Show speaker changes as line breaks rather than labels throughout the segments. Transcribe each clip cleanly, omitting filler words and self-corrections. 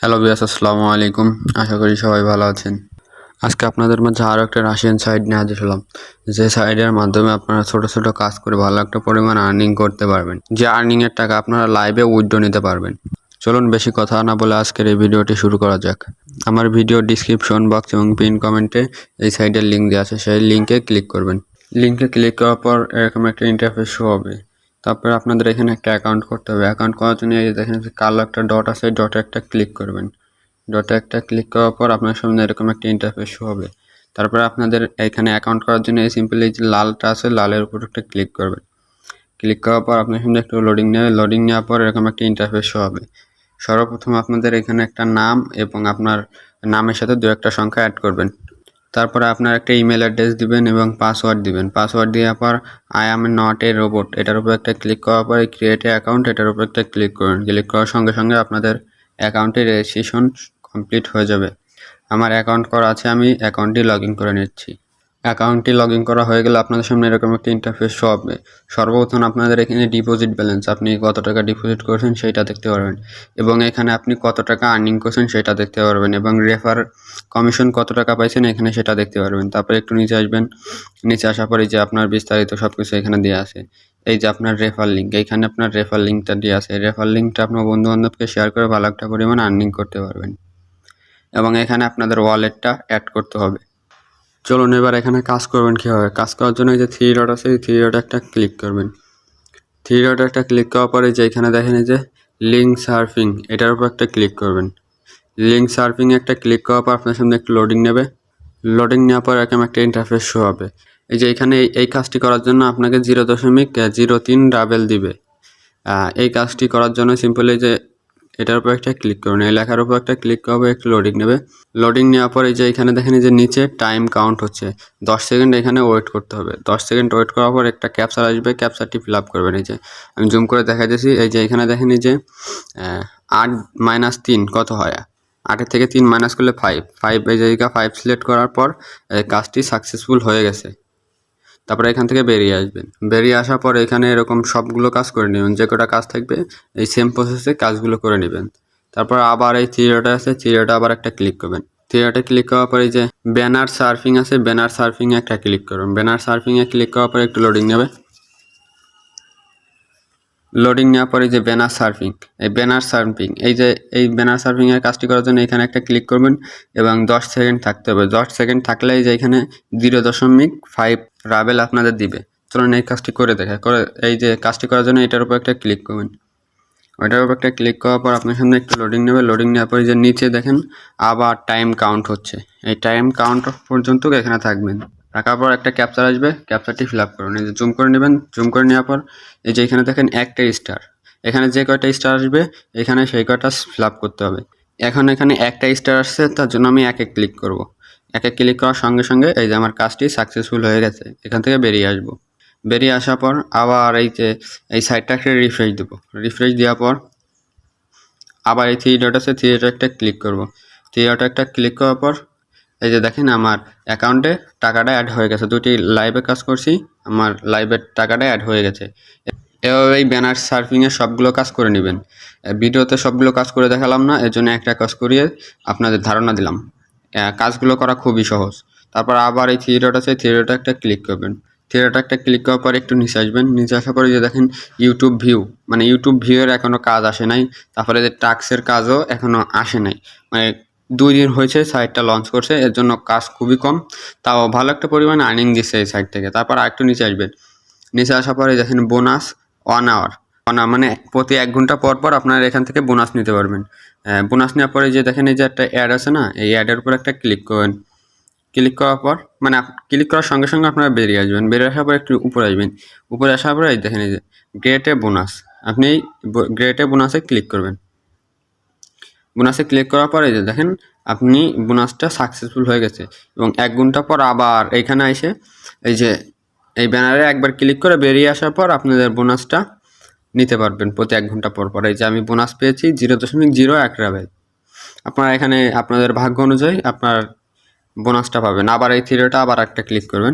Hello viewers, আসসালামু আলাইকুম। আশা করি সবাই ভালো আছেন। আজকে আপনাদের মাঝে আরও একটা রাশিয়ান সাইট নিয়ে হাজির হলাম, যে সাইটের মাধ্যমে আপনারা ছোট ছোট কাজ করে ভালো একটা পরিমাণ আর্নিং করতে পারবেন, যে আর্নিংয়ের টাকা আপনারা লাইভে উইথড্র নিতে পারবেন। চলুন বেশি কথা না বলে আজকের এই ভিডিওটি শুরু করা যাক। আমার ভিডিও ডিসক্রিপশন বক্স এবং পিন কমেন্টে এই সাইটের লিঙ্ক দেওয়া আছে, সেই লিঙ্কে ক্লিক করবেন। লিঙ্কে ক্লিক করার পর এরকম একটা ইন্টারফেস শো হবে। তারপরে আপনাদের এখানে একটা অ্যাকাউন্ট করতে হবে। অ্যাকাউন্ট করার জন্য এই দেখেন কালো একটা ডট আছে, ডটে একটা ক্লিক করবেন। ডটে একটা ক্লিক করার পর আপনার সামনে এরকম একটা ইন্টারফেস শো হবে। তারপরে আপনাদের এখানে অ্যাকাউন্ট করার জন্য এই সিম্পলি যে লালটা আছে, লালের উপর একটা ক্লিক করবেন। ক্লিক করার পর আপনার সামনে একটু লোডিং নেবে। লোডিং নেওয়ার পর এরকম একটা ইন্টারফেস শো হবে। সর্বপ্রথম আপনাদের এখানে একটা নাম এবং আপনার নামের সাথে দু একটা সংখ্যা অ্যাড করবেন। তারপরে আপনার একটা ইমেল অ্যাড্রেস দিবেন এবং পাসওয়ার্ড দিবেন। পাসওয়ার্ড দেওয়ার পর I am not a robot এটার উপর একটা ক্লিক করার পর ক্রিয়েট এ অ্যাকাউন্ট এটার উপর একটা ক্লিক করুন। ক্লিক করার সঙ্গে সঙ্গে আপনাদের অ্যাকাউন্টের রেজিস্ট্রেশন কমপ্লিট হয়ে যাবে। আমার অ্যাকাউন্ট করা আছে, আমি অ্যাকাউন্টটি লগ ইন করে নিচ্ছি। অ্যাকাউন্টটি লগ ইন করা হয়ে গেলে আপনাদের সামনে এরকম একটা ইন্টারফেস শো হবে। সর্বপ্রথম আপনাদের এখানে ডিপোজিট ব্যালেন্স, আপনি কত টাকা ডিপোজিট করেছেন সেটা দেখতে পারবেন, এবং এখানে আপনি কত টাকা আর্নিং করছেন সেটা দেখতে পারবেন, এবং রেফার কমিশন কত টাকা পাইছেন এখানে সেটা দেখতে পারবেন। তারপরে একটু নিচে আসবেন। নিচে আসার পরে যে আপনার বিস্তারিত সব কিছু এখানে দেওয়া আছে। এই যে আপনার রেফার লিঙ্ক, এইখানে আপনার রেফার লিঙ্কটা দেওয়া আছে। রেফার লিঙ্কটা আপনার বন্ধু বান্ধবকে শেয়ার করে ভালো একটা পরিমাণ আর্নিং করতে পারবেন, এবং এখানে আপনাদের ওয়ালেটটা অ্যাড করতে হবে। চলুন এবার এখানে কাজ করবেন কীভাবে। কাজ করার জন্য এই যে থ্রি ডট আছে, এই থ্রি ডট একটা ক্লিক করবেন। থ্রি ডট একটা ক্লিক করার পরে যে এখানে দেখেন এই যে লিঙ্ক সার্ফিং, এটার উপর একটা ক্লিক করবেন। লিঙ্ক সার্ফিং একটা ক্লিক করার পর আপনার সামনে একটু লোডিং নেবে। লোডিং নেওয়ার পর এরকম একটা ইন্টারফেস শো হবে। এই যে এখানে এই কাজটি করার জন্য আপনাকে 0.03 রাবেল দিবে। এই কাজটি করার জন্য সিম্পলি যে এটার উপর একটা ক্লিক করুন। এই লেখার উপর একটা ক্লিক করবে, একটু লোডিং নেবে। লোডিং নেওয়ার পরে যে এখানে দেখেন যে নিচে টাইম কাউন্ট হচ্ছে 10 সেকেন্ড, এখানে ওয়েট করতে হবে। 10 সেকেন্ড ওয়েট করার পর একটা ক্যাপচার আসবে, ক্যাপচারটি ফিল আপ করবেন। এই যে আমি জুম করে দেখা দিয়েছি। এই যে এখানে দেখেন যে 8 - 3 কত হয়, 8 থেকে 3 মাইনাস করলে 5। এই জায়গা 5 সিলেক্ট করার পর কাজটি সাকসেসফুল হয়ে গেছে। তারপরে এখান থেকে বেরিয়ে আসবেন। বেরিয়ে আসার পর এখানে এরকম সবগুলো কাজ করে নেবেন, যে কটা কাজ থাকবে এই সেম প্রসেসে কাজগুলো করে নেবেন। তারপর আবার এই থ্রি ডট আছে, থ্রি ডটে আবার একটা ক্লিক করবেন। থ্রি ডটে ক্লিক করার পরে যে ব্যানার সার্ফিং আছে, ব্যানার সার্ফিংয়ে একটা ক্লিক করুন। ব্যানার সার্ফিংয়ে ক্লিক করার পরে একটু লোডিং নেবে। লোডিং নেওয়ার পরে যে ব্যানার সার্ফিং, এই ব্যানার সার্ফিং এই ব্যানার সার্ফিংয়ের কাজটি করার জন্য এখানে একটা ক্লিক করবেন এবং 10 সেকেন্ড থাকতে হবে। 10 সেকেন্ড থাকলেই যে এখানে 0.5 রাবেল আপনাদের দিবে। চলুন এই কাজটি করে দেখা করে। এই যে কাজটি করার জন্য এটার উপর একটা ক্লিক করবেন। ওইটার উপর একটা ক্লিক করার পর আপনার সামনে একটু লোডিং নেবে। লোডিং নেওয়ার পরে যে নিচে দেখেন আবার টাইম কাউন্ট হচ্ছে, এই টাইম কাউন্ট পর্যন্ত এখানে থাকবেন। রাখার পর একটা ক্যাপচার আসবে, ক্যাপচারটি ফিল আপ করুন। এই যে জুম করে নেবেন। জুম করে নেওয়ার পর এই যে এখানে দেখেন একটা স্টার, এখানে যে কয়টা স্টার আসবে এখানে সেই কয়টা ফিল আপ করতে হবে। এখন এখানে একটা স্টার আসছে, তার জন্য আমি একে ক্লিক করব। একে ক্লিক করার সঙ্গে সঙ্গে এই যে আমার কাজটি সাকসেসফুল হয়ে গেছে। এখান থেকে বেরিয়ে আসবো। বেরিয়ে আসার পর আবার এই যে এই সাইটটাকে রিফ্রেশ দেবো। রিফ্রেশ দেওয়ার পর আবার এই থ্রি ডট আছে, থ্রি ডট একটা ক্লিক করব। থ্রি ডট একটা ক্লিক করার পর এই যে দেখেন আমার অ্যাকাউন্টে টাকাটা অ্যাড হয়ে গেছে। দুটি লাইভে কাজ করছি, আমার লাইভের টাকাটা অ্যাড হয়ে গেছে। এভাবে এই ব্যানার সার্ফিংয়ের সবগুলো কাজ করে নেবেন। ভিডিওতে সবগুলো কাজ করে দেখালাম না, এর জন্য একটা কাজ করিয়ে আপনাদের ধারণা দিলাম। কাজগুলো করা খুবই সহজ। তারপর আবার এই থ্রি ডট আছে, থ্রি ডট একটা ক্লিক করবেন। থ্রি ডট একটা ক্লিক করার পর একটু নিচে আসবেন। নিচে আসার পরে যে দেখেন ইউটিউব ভিউ, মানে ইউটিউব ভিউয়ের এখনও কাজ আসে নাই। তারপরে যে টাস্কের কাজও এখনও আসে নাই, মানে 2 দিন হয়েছে সাইটটা লঞ্চ করছে, এর জন্য কাজ খুবই কম। তাও ভালো একটা পরিমাণে আর্নিং দিচ্ছে এই সাইট থেকে। তারপর আরেকটু নিচে আসবেন। নিচে আসার পরে দেখেন বোনাস 1 আওয়ার, মানে প্রতি 1 ঘন্টা পর পর আপনারা এখান থেকে বোনাস নিতে পারবেন। বোনাস নেওয়ার পরে যে দেখেন এই যে একটা অ্যাড আছে না, এই অ্যাডের উপর একটা ক্লিক করবেন। ক্লিক করার পর মানে ক্লিক করার সঙ্গে সঙ্গে আপনারা বেরিয়ে আসবেন। বেরিয়ে আসার পর একটু উপরে আসবেন। উপরে আসার পরে এই দেখেন এই যে গ্রেট এ বোনাস, আপনি গ্রেট এ বোনাসে ক্লিক করবেন। বোনাসে ক্লিক করার পরে যে দেখেন আপনি বোনাসটা সাকসেসফুল হয়ে গেছে, এবং 1 ঘন্টা পর আবার এইখানে এসে এই যে এই ব্যানারে একবার ক্লিক করে বেরিয়ে আসার পর আপনাদের বোনাসটা নিতে পারবেন প্রতি 1 ঘন্টা পর পর। এই যে আমি বোনাস পেয়েছি 0.01 রাবেল। আপনারা এখানে আপনাদের ভাগ্য অনুযায়ী আপনার বোনাসটা পাবেন। আবার এই থ্রিটা আবার একটা ক্লিক করবেন।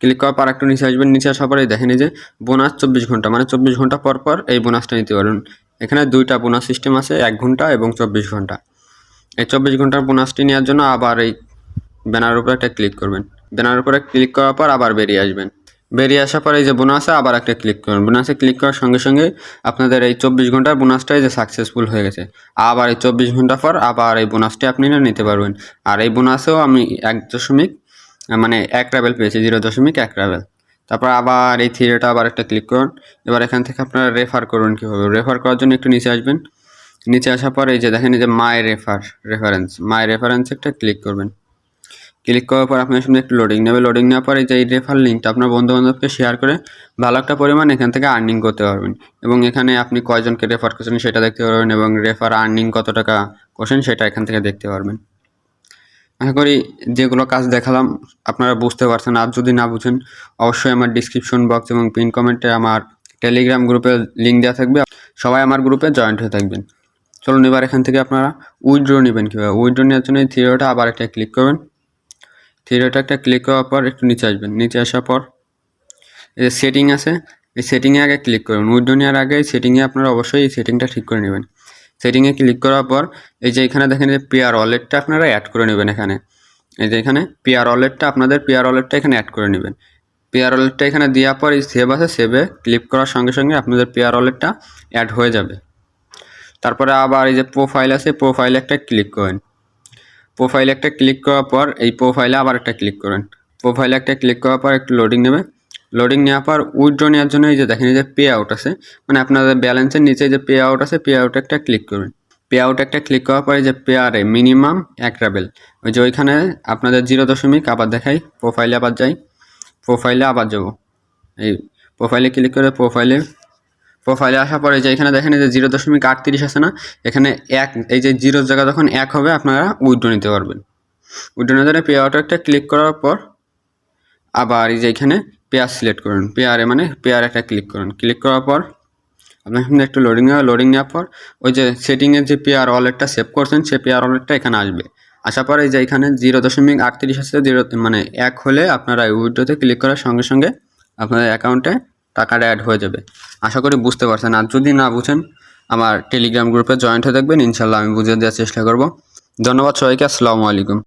ক্লিক করার পর একটু নিচে আসবেন। নিচে আসার পরে দেখেন এই যে বোনাস 24 ঘন্টা, মানে 24 ঘন্টা পর পর এই বোনাসটা নিতে পারবেন। এখানে দুইটা বোনাস সিস্টেম আছে, 1 ঘন্টা এবং 24 ঘন্টা। এই 24 ঘন্টার বোনাসটি নেওয়ার জন্য আবার এই ব্যানার উপরে একটা ক্লিক করবেন। ব্যানার উপরে ক্লিক করার পর আবার বেরিয়ে আসবেন। বেরিয়ে আসার পর এই যে বোনাসে আবার একটা ক্লিক করুন। বোনাসে ক্লিক করার সঙ্গে সঙ্গে আপনাদের এই 24 ঘন্টার বোনাসটাই যে সাকসেসফুল হয়ে গেছে। আবার এই 24 ঘন্টা পর আবার এই বোনাসটি আপনি নিতে পারবেন। আর এই বোনাসেও আমি 1 রাবেল পেয়েছি, 0.1 রাবেল। তারপর আবার এই থ্রিটা আবার একটা ক্লিক করুন। এবার এখান থেকে আপনারা রেফার করুন কীভাবে। রেফার করার জন্য একটু নিচে আসবেন। নিচে আসার পর এই যে দেখেন এই যে মাই রেফারেন্স একটা ক্লিক করবেন। ক্লিক করার পর আপনার সামনে একটু লোডিং নেবে। লোডিং নেওয়ার পরে যে এই রেফার লিঙ্কটা আপনার বন্ধুবান্ধবকে শেয়ার করে ভালো একটা পরিমাণ এখান থেকে আর্নিং করতে পারবেন। এবং এখানে আপনি কয়জনকে রেফার করছেন সেটা দেখতে পারবেন এবং রেফার আর্নিং কত টাকা করছেন সেটা এখান থেকে দেখতে পারবেন। আশা করি যেগুলো কাজ দেখালাম আপনারা বুঝতে পারছেন। আর যদি না বুঝেন অবশ্যই আমার ডিসক্রিপশন বক্স এবং পিন কমেন্টে আমার টেলিগ্রাম গ্রুপের লিঙ্ক দেওয়া থাকবে, সবাই আমার গ্রুপে জয়েন্ট হয়ে থাকবেন। চলুন এবার এখান থেকে আপনারা উইথড্র নেবেন কীভাবে। উইথড্র নেওয়ার জন্য এই থ্রিটা আবার একটা ক্লিক করবেন। থ্রিটা একটা ক্লিক করার পর একটু নিচে আসবেন। নিচে আসার পর এই যে সেটিং আছে, এই সেটিংয়ে আগে ক্লিক করুন। উইথড্র নেওয়ার আগে সেটিংয়ে আপনারা অবশ্যই এই সেটিংটা ঠিক করে নেবেন। সেটিংয়ে ক্লিক করার পর এই যে এখানে দেখেন যে পেয়ার ওয়ালেটটা আপনারা অ্যাড করে নেবেন। এখানে এই যে এখানে পেয়ার ওয়ালেটটা এখানে অ্যাড করে নেবেন। পেয়ার ওয়ালেটটা এখানে দেওয়ার পর এই সেভ আছে, সেভে ক্লিক করার সঙ্গে সঙ্গে আপনাদের পেয়ার ওয়ালেটটা অ্যাড হয়ে যাবে। তারপরে আবার এই যে প্রোফাইল আছে, প্রোফাইলে একটা ক্লিক করেন। প্রোফাইলে একটা ক্লিক করার পর এই প্রোফাইলে আবার একটা ক্লিক করেন। প্রোফাইলে একটা ক্লিক করার পর একটু লোডিং নেবে। লোডিং নেওয়ার পর উইথড্র নেওয়ার জন্য এই যে দেখেন এই যে পে আউট আছে, মানে আপনাদের ব্যালেন্সের নিচে যে পে আউট আছে, পে আউটে একটা ক্লিক করবেন। পে আউটে একটা ক্লিক করার পরে যে পেয়ারে মিনিমাম 1 রাবেল, ওই যে ওইখানে আপনাদের 0. আবার দেখাই, প্রোফাইলে আবার যাই, প্রোফাইলে আবার যাবো। এই প্রোফাইলে ক্লিক করে প্রোফাইলে আসার পরে যে এখানে দেখেন এই যে 0.38 আছে না, এখানে এই যে 0 জায়গা যখন 1 হবে আপনারা উইথড্র নিতে পারবেন। উইথড্র নিতে পেয়ার আউটে একটা ক্লিক করার পর আবার এই যে এখানে পেয়ার সিলেক্ট করুন। পেয়ারে একটা ক্লিক করুন। ক্লিক করার পর আপনার সামনে একটু লোডিং নেওয়ার পর ওই যে সেটিংয়ের যে পেয়ার ওয়ালেটটা সেভ করছেন সেই পেয়ার ওয়ালেটটা এখানে আসবে। আসার পর এই যে এখানে 0.38 আছে, 1 হলে আপনারা উইথড্রোতে ক্লিক করার সঙ্গে সঙ্গে আপনাদের অ্যাকাউন্টে টাকাটা অ্যাড হয়ে যাবে। আশা করি বুঝতে পারছেন। আর যদি না বুঝেন আমার টেলিগ্রাম গ্রুপে জয়েন্ট হয়ে থাকবেন, ইনশাল্লাহ আমি বুঝিয়ে দেওয়ার চেষ্টা করব। ধন্যবাদ সবাইকে। আসসালামু আলাইকুম।